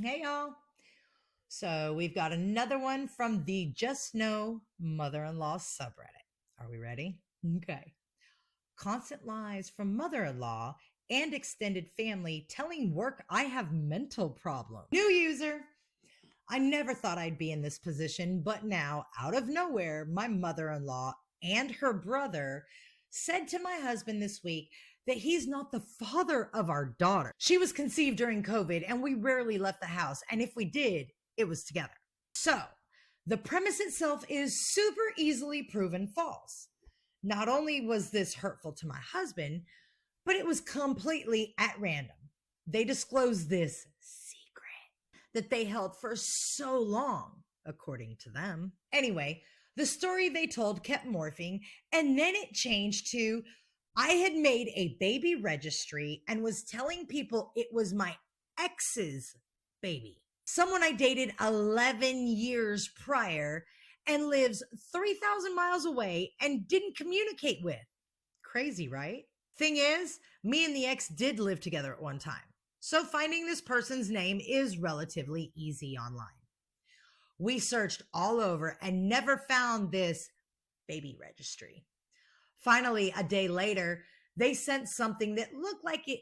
Hey, y'all. So, we've got another one from the Just Know Mother in Law subreddit. Are we ready? Okay. Constant lies from mother in law and extended family telling work I have mental problems. New user. I never thought I'd be in this position, but now, out of nowhere, my mother in law and her brother said to my husband this week that he's not the father of our daughter. She was conceived during COVID and we rarely left the house. And if we did, it was together. So the premise itself is super easily proven false. Not only was this hurtful to my husband, but it was completely at random. They disclosed this secret that they held for so long, according to them. Anyway, the story they told kept morphing, and then it changed to I had made a baby registry and was telling people it was my ex's baby. Someone I dated 11 years prior and lives 3,000 miles away and didn't communicate with. Crazy, right? Thing is, me and the ex did live together at one time. So finding this person's name is relatively easy online. We searched all over and never found this baby registry. Finally, a day later, they sent something that looked like it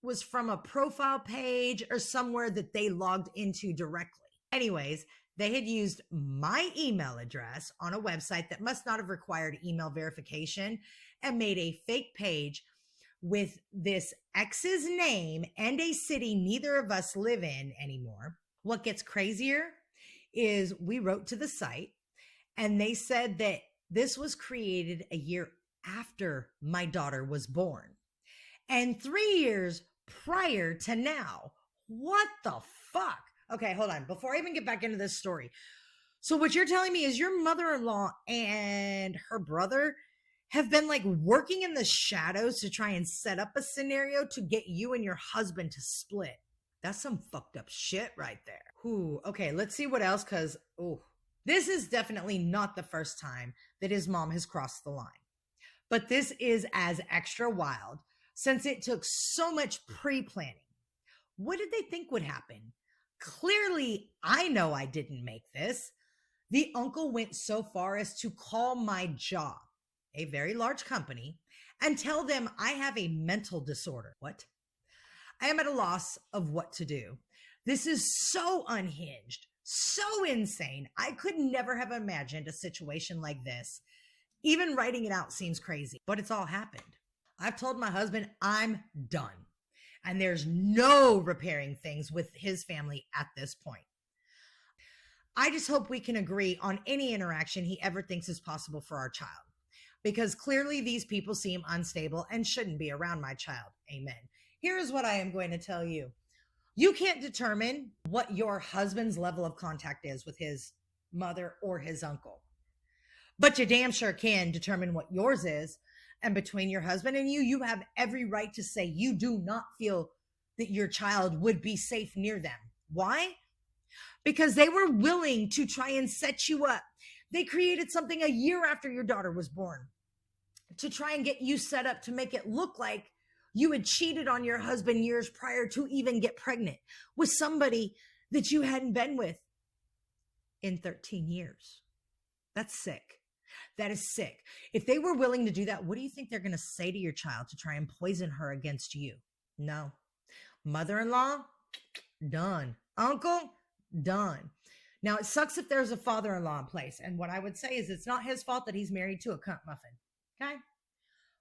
was from a profile page or somewhere that they logged into directly. Anyways, they had used my email address on a website that must not have required email verification and made a fake page with this ex's name and a city neither of us live in anymore. What gets crazier is we wrote to the site and they said that this was created a year after my daughter was born and 3 years prior to now. What the fuck? Okay, hold on. Before I even get back into this story. So what you're telling me is your mother-in-law and her brother have been like working in the shadows to try and set up a scenario to get you and your husband to split. That's some fucked up shit right there. Ooh, okay, let's see what else, because, this is definitely not the first time that his mom has crossed the line. But this is as extra wild since it took so much pre-planning. What did they think would happen? Clearly, I know I didn't make this. The uncle went so far as to call my job, a very large company, and tell them I have a mental disorder. What? I am at a loss of what to do. This is so unhinged, so insane. I could never have imagined a situation like this. Even writing it out seems crazy, but it's all happened. I've told my husband I'm done, and there's no repairing things with his family at this point. I just hope we can agree on any interaction he ever thinks is possible for our child, because clearly these people seem unstable and shouldn't be around my child. Amen. Here is what I am going to tell you. You can't determine what your husband's level of contact is with his mother or his uncle, but you damn sure can determine what yours is. And between your husband and you have every right to say you do not feel that your child would be safe near them. Why? Because they were willing to try and set you up. They created something a year after your daughter was born to try and get you set up to make it look like you had cheated on your husband years prior to even get pregnant with somebody that you hadn't been with in 13 years. That's sick. That is sick. If they were willing to do that, what do you think they're going to say to your child to try and poison her against you? No. Mother-in-law, done. Uncle, done. Now, it sucks if there's a father-in-law in place. And what I would say is it's not his fault that he's married to a cunt muffin. Okay?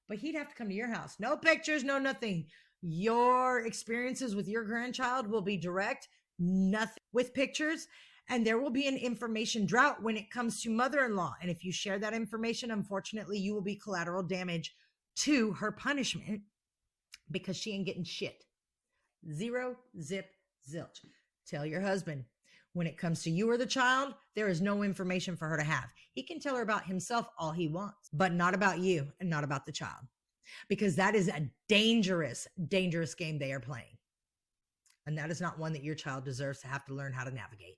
But he'd have to come to your house. No pictures, no nothing. Your experiences with your grandchild will be direct, nothing with pictures. And there will be an information drought when it comes to mother-in-law. And if you share that information, unfortunately, you will be collateral damage to her punishment because she ain't getting shit. Zero, zip, zilch. Tell your husband, when it comes to you or the child, there is no information for her to have. He can tell her about himself all he wants, but not about you and not about the child, because that is a dangerous, dangerous game they are playing. And that is not one that your child deserves to have to learn how to navigate.